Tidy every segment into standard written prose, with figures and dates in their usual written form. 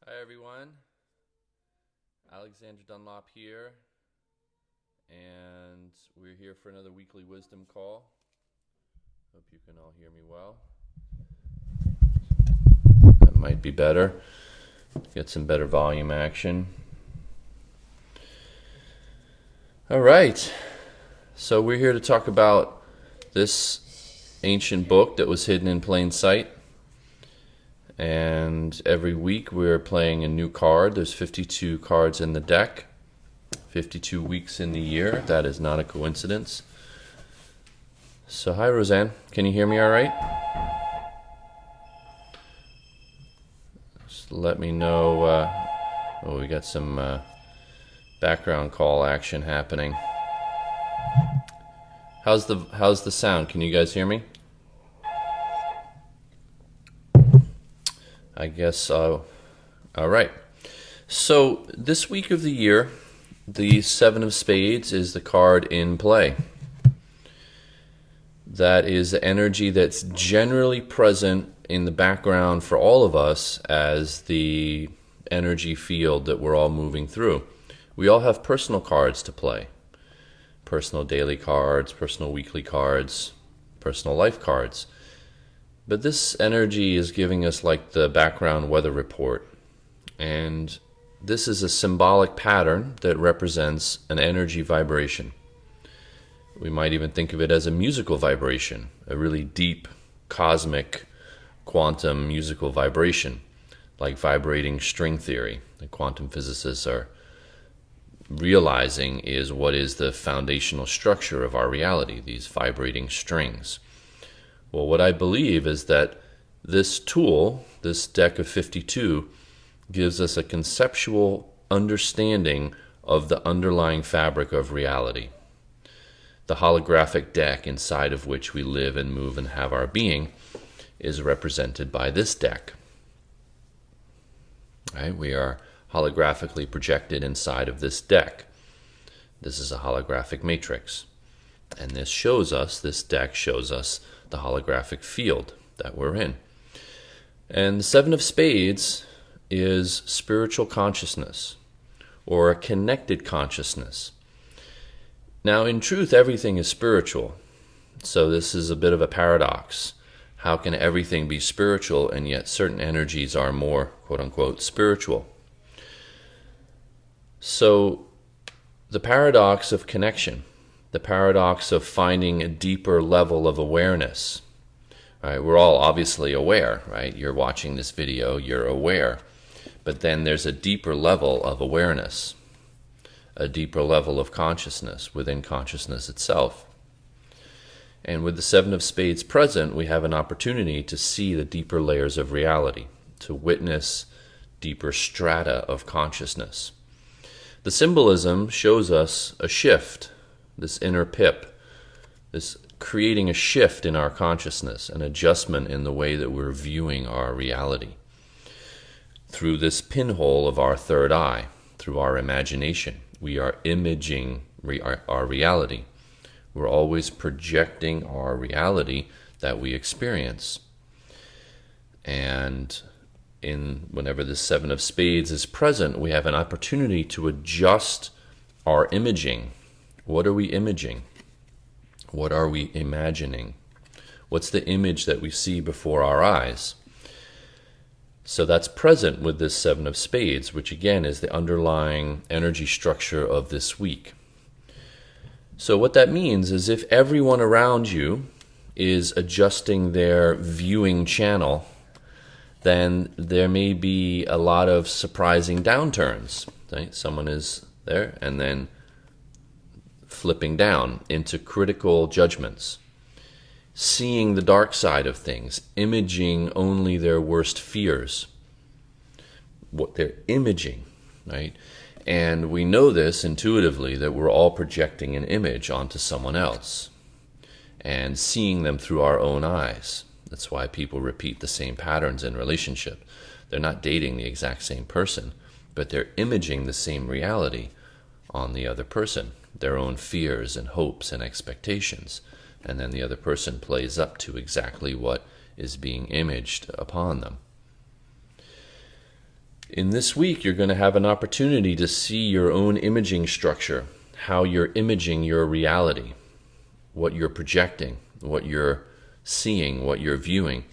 Hi everyone, Alexander Dunlop here, and we're here for another weekly wisdom call. Hope you can all hear me well. That might be better. Get some better volume action. All right, so we're here to talk about this ancient book that was hidden in plain sight. And every week we're playing a new card. There's 52 cards in the deck, 52 weeks in the year. That is not a coincidence. So hi Roseanne, can you hear me all right? Just let me know. We got some background call action happening. How's the sound? Can you guys hear me? I guess, all right. So this week of the year, the Seven of Spades is the card in play. That is the energy that's generally present in the background for all of us as the energy field that we're all moving through. We all have personal cards to play. Personal daily cards, personal weekly cards, personal life cards. But this energy is giving us like the background weather report. And this is a symbolic pattern that represents an energy vibration. We might even think of it as a musical vibration, a really deep, cosmic, quantum musical vibration, like vibrating string theory. The quantum physicists are realizing is what is the foundational structure of our reality, these vibrating strings. Well, what I believe is that this tool, this deck of 52, gives us a conceptual understanding of the underlying fabric of reality. The holographic deck inside of which we live and move and have our being is represented by this deck. Right? We are holographically projected inside of this deck. This is a holographic matrix. And this deck shows us the holographic field that we're in. And the Seven of Spades is spiritual consciousness, or a connected consciousness. Now, in truth, everything is spiritual. So this is a bit of a paradox. How can everything be spiritual and yet certain energies are more, quote-unquote, spiritual? So the paradox of connection, the paradox of finding a deeper level of awareness. Right? We're all obviously aware, right? You're watching this video, you're aware. But then there's a deeper level of awareness, a deeper level of consciousness within consciousness itself. And with the Seven of Spades present, we have an opportunity to see the deeper layers of reality, to witness deeper strata of consciousness. The symbolism shows us a shift, this inner pip, this creating a shift in our consciousness, an adjustment in the way that we're viewing our reality. Through this pinhole of our third eye, through our imagination, we are imaging our reality. We're always projecting our reality that we experience. And whenever the Seven of Spades is present, we have an opportunity to adjust our imaging. What are we imaging? What are we imagining? What's the image that we see before our eyes? So that's present with this Seven of Spades, which again is the underlying energy structure of this week. So what that means is if everyone around you is adjusting their viewing channel, then there may be a lot of surprising downturns. Right? Someone is there and then flipping down into critical judgments, seeing the dark side of things, imaging only their worst fears, what they're imaging, right? And we know this intuitively, that we're all projecting an image onto someone else and seeing them through our own eyes. That's why people repeat the same patterns in relationship. They're not dating the exact same person, but they're imaging the same reality on the other person, their own fears and hopes and expectations. And then the other person plays up to exactly what is being imaged upon them. In this week, you're going to have an opportunity to see your own imaging structure, how you're imaging your reality, what you're projecting, what you're seeing, what you're viewing.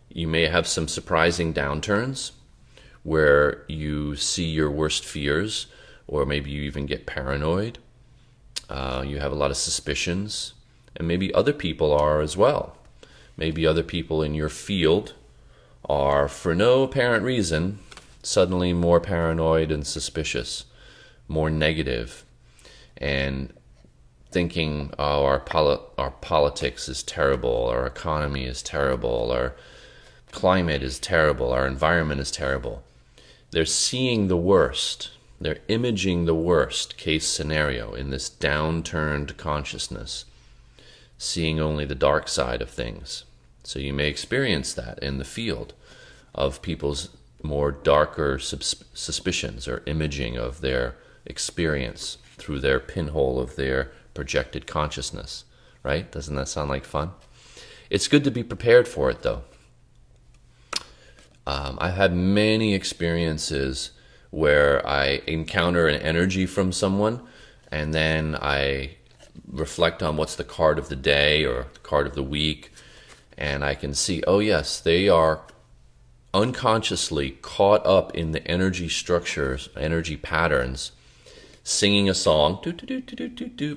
You may have some surprising downturns where you see your worst fears, or maybe you even get paranoid. You have a lot of suspicions, and maybe other people are as well. Maybe other people in your field are, for no apparent reason, suddenly more paranoid and suspicious, more negative, and thinking, oh, our politics is terrible, our economy is terrible, our climate is terrible, our environment is terrible. They're seeing the worst. They're imaging the worst case scenario in this downturned consciousness, seeing only the dark side of things. So you may experience that in the field of people's more darker suspicions or imaging of their experience through their pinhole of their projected consciousness, right? Doesn't that sound like fun? It's good to be prepared for it, though. I've had many experiences where I encounter an energy from someone, and then I reflect on what's the card of the day or the card of the week, and I can see, oh yes, they are unconsciously caught up in the energy structures, energy patterns, singing a song,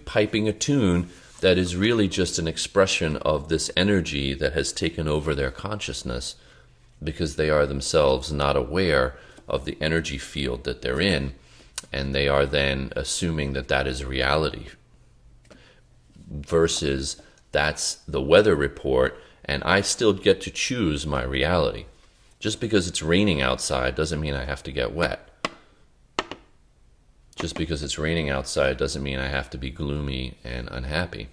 piping a tune that is really just an expression of this energy that has taken over their consciousness, because they are themselves not aware of the energy field that they're in, and they are then assuming that that is reality, versus that's the weather report, and I still get to choose my reality. Just because it's raining outside doesn't mean I have to get wet. Just because it's raining outside doesn't mean I have to be gloomy and unhappy.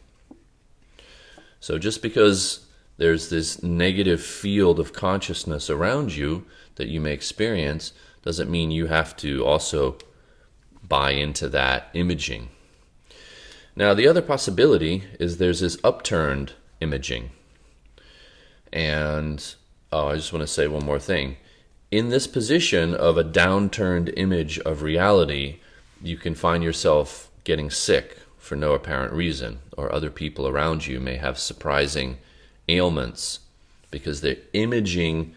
So just because there's this negative field of consciousness around you that you may experience doesn't mean you have to also buy into that imaging. Now, the other possibility is there's this upturned imaging. And I just want to say one more thing. In this position of a downturned image of reality, you can find yourself getting sick for no apparent reason, or other people around you may have surprising ailments because they're imaging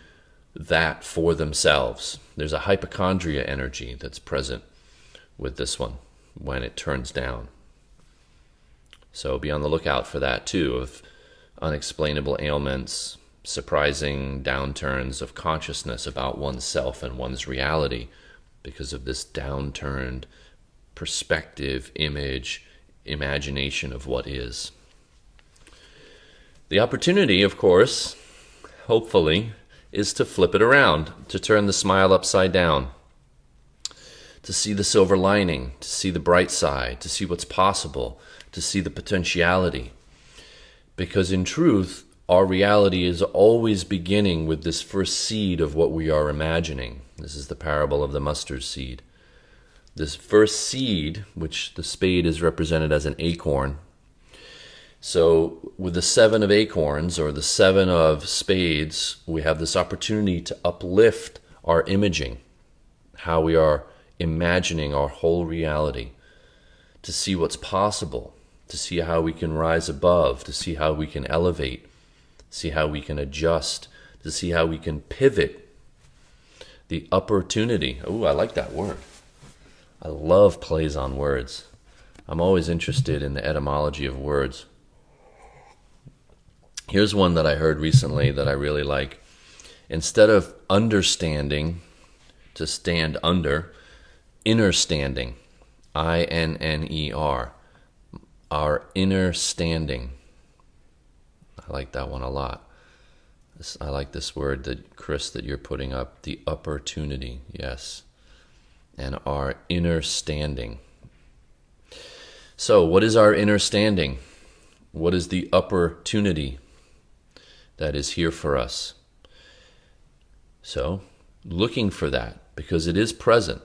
that for themselves. There's a hypochondria energy that's present with this one when it turns down. So be on the lookout for that too, of unexplainable ailments, surprising downturns of consciousness about oneself and one's reality because of this downturned perspective, image, imagination of what is. The opportunity, of course, hopefully, is to flip it around, to turn the smile upside down, to see the silver lining, to see the bright side, to see what's possible, to see the potentiality. Because in truth, our reality is always beginning with this first seed of what we are imagining. This is the parable of the mustard seed. This first seed, which the spade is represented as an acorn. So with the 7 of acorns, or the 7 of spades, we have this opportunity to uplift our imaging, how we are imagining our whole reality, to see what's possible, to see how we can rise above, to see how we can elevate, see how we can adjust, to see how we can pivot. The opportunity. Oh, I like that word. I love plays on words. I'm always interested in the etymology of words. Here's one that I heard recently that I really like. Instead of understanding, to stand under, inner standing. I-N-N-E-R. Our inner standing. I like that one a lot. I like this word that, Chris, that you're putting up. The opportunity, yes. And our inner standing. So, what is our inner standing? What is the opportunity that is here for us? So, looking for that, because it is present.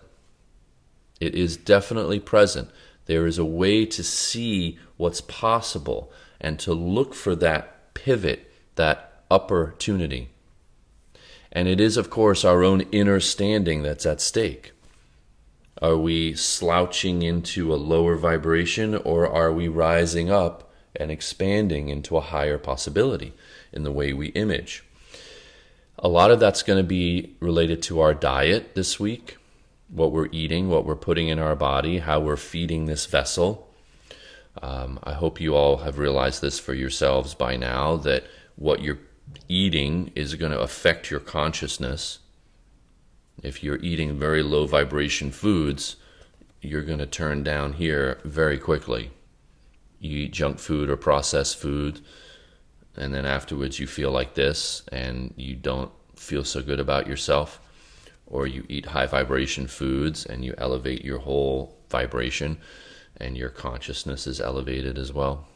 It is definitely present. There is a way to see what's possible and to look for that pivot, that opportunity. And it is, of course, our own inner standing that's at stake. Are we slouching into a lower vibration, or are we rising up and expanding into a higher possibility in the way we image? A lot of that's going to be related to our diet this week, what we're eating, what we're putting in our body, how we're feeding this vessel. I hope you all have realized this for yourselves by now, that what you're eating is going to affect your consciousness. If you're eating very low vibration foods, you're going to turn down here very quickly. You eat junk food or processed food, and then afterwards you feel like this and you don't feel so good about yourself. Or you eat high vibration foods and you elevate your whole vibration and your consciousness is elevated as well.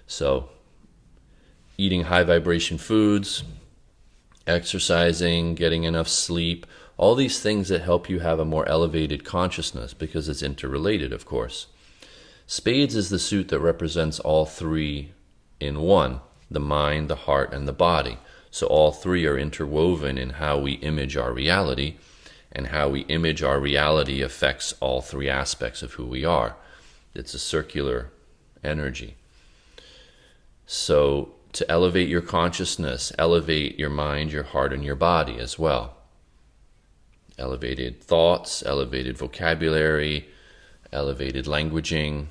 So eating high vibration foods, exercising, getting enough sleep, all these things that help you have a more elevated consciousness, because it's interrelated, of course. Spades is the suit that represents all three in one, the mind, the heart, and the body. So all three are interwoven in how we image our reality, and how we image our reality affects all three aspects of who we are. It's a circular energy. So to elevate your consciousness, elevate your mind, your heart, and your body as well. Elevated thoughts, elevated vocabulary, elevated languaging,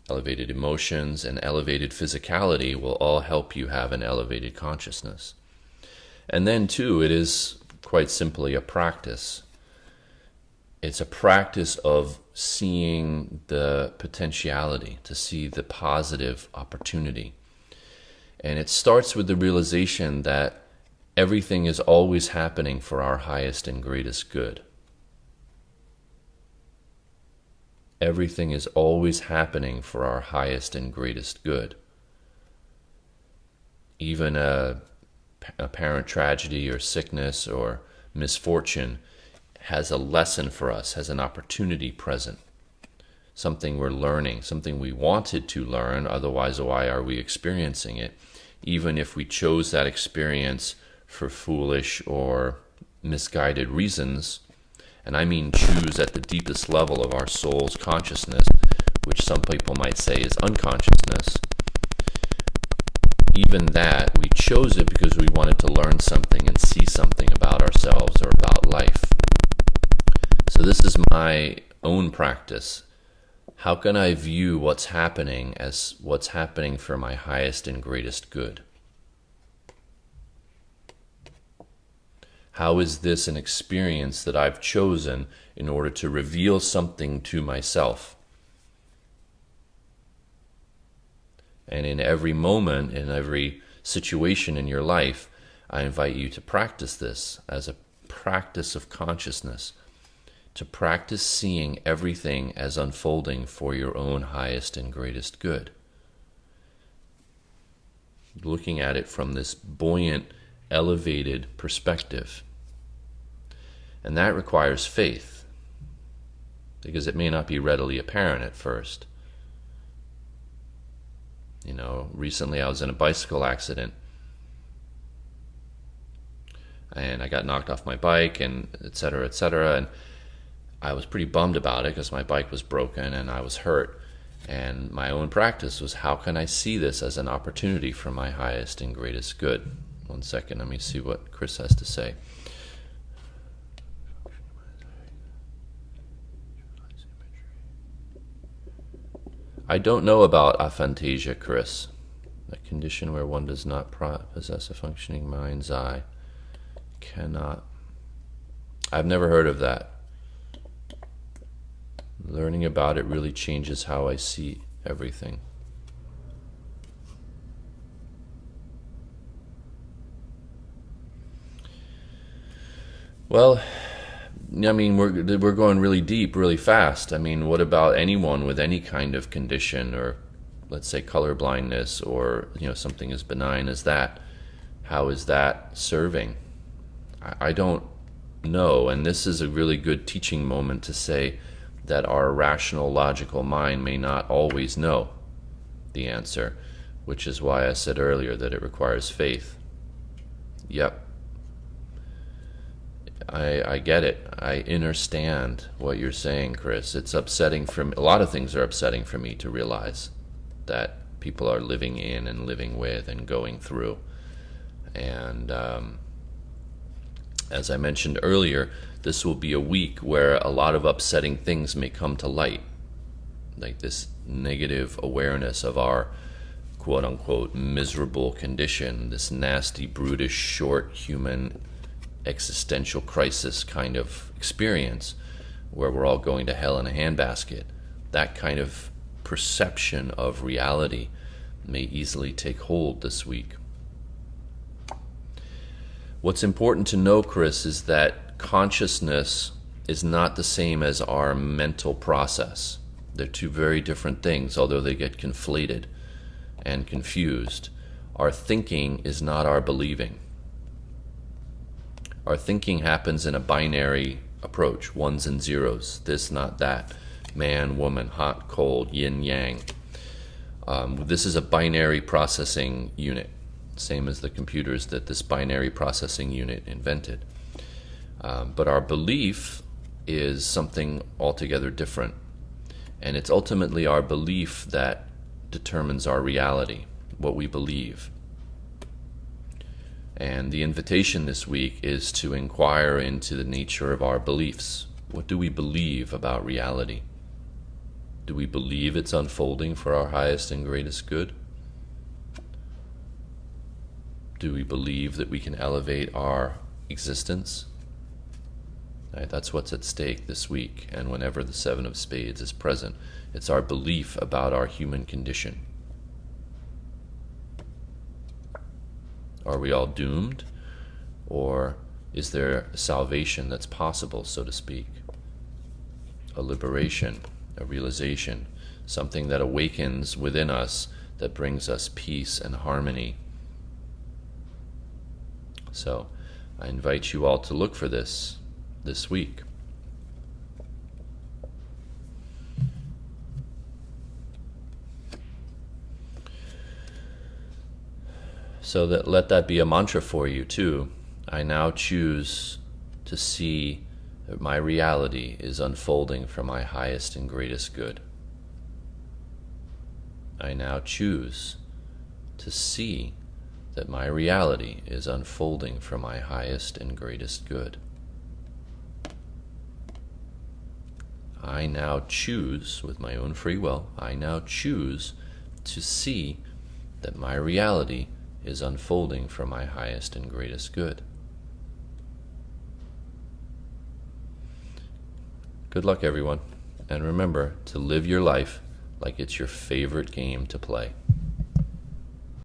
elevated emotions, and elevated physicality will all help you have an elevated consciousness. And then too, it is quite simply a practice. It's a practice of seeing the potentiality, to see the positive opportunity. And it starts with the realization that everything is always happening for our highest and greatest good. Everything is always happening for our highest and greatest good. Even a apparent tragedy or sickness or misfortune has a lesson for us, has an opportunity present. Something we're learning, something we wanted to learn, otherwise why are we experiencing it? Even if we chose that experience for foolish or misguided reasons, and I mean choose at the deepest level of our soul's consciousness, which some people might say is unconsciousness. Even that, we chose it because we wanted to learn something and see something about ourselves or about life. So this is my own practice. How can I view what's happening as what's happening for my highest and greatest good? How is this an experience that I've chosen in order to reveal something to myself? And in every moment, in every situation in your life, I invite you to practice this as a practice of consciousness, to practice seeing everything as unfolding for your own highest and greatest good. Looking at it from this buoyant, elevated perspective. And that requires faith, because it may not be readily apparent at first. You know, recently I was in a bicycle accident, and I got knocked off my bike, and et cetera, and I was pretty bummed about it because my bike was broken and I was hurt. And my own practice was, how can I see this as an opportunity for my highest and greatest good? 1 second, let me see what Chris has to say. I don't know about aphantasia, Chris. A condition where one does not possess a functioning mind's eye. Cannot. I've never heard of that. Learning about it really changes how I see everything. Well, I mean, we're going really deep, really fast. I mean, what about anyone with any kind of condition, or let's say color blindness, or something as benign as that? How is that serving? I don't know, and this is a really good teaching moment to say that our rational, logical mind may not always know the answer, which is why I said earlier that it requires faith. Yep, I get it. I understand what you're saying, Chris. It's upsetting for me. A lot of things are upsetting for me to realize that people are living in and living with and going through. And as I mentioned earlier, this will be a week where a lot of upsetting things may come to light, like this negative awareness of our quote-unquote miserable condition, this nasty, brutish, short human existential crisis kind of experience where we're all going to hell in a handbasket. That kind of perception of reality may easily take hold this week. What's important to know, Chris, is that consciousness is not the same as our mental process. They're two very different things, although they get conflated and confused. Our thinking is not our believing. Our thinking happens in a binary approach, ones and zeros, this, not that, man, woman, hot, cold, yin, yang. This is a binary processing unit, same as the computers that this binary processing unit invented. But our belief is something altogether different. And it's ultimately our belief that determines our reality, what we believe. And the invitation this week is to inquire into the nature of our beliefs. What do we believe about reality? Do we believe it's unfolding for our highest and greatest good? Do we believe that we can elevate our existence? Right, that's what's at stake this week, and whenever the Seven of Spades is present. It's our belief about our human condition. Are we all doomed? Or is there a salvation that's possible, so to speak? A liberation, a realization, something that awakens within us that brings us peace and harmony. So I invite you all to look for this week. So let that be a mantra for you too. I now choose to see that my reality is unfolding for my highest and greatest good. I now choose to see that my reality is unfolding for my highest and greatest good. I now choose, with my own free will, I now choose to see that my reality is unfolding for my highest and greatest good. Good luck, everyone, and remember to live your life like it's your favorite game to play.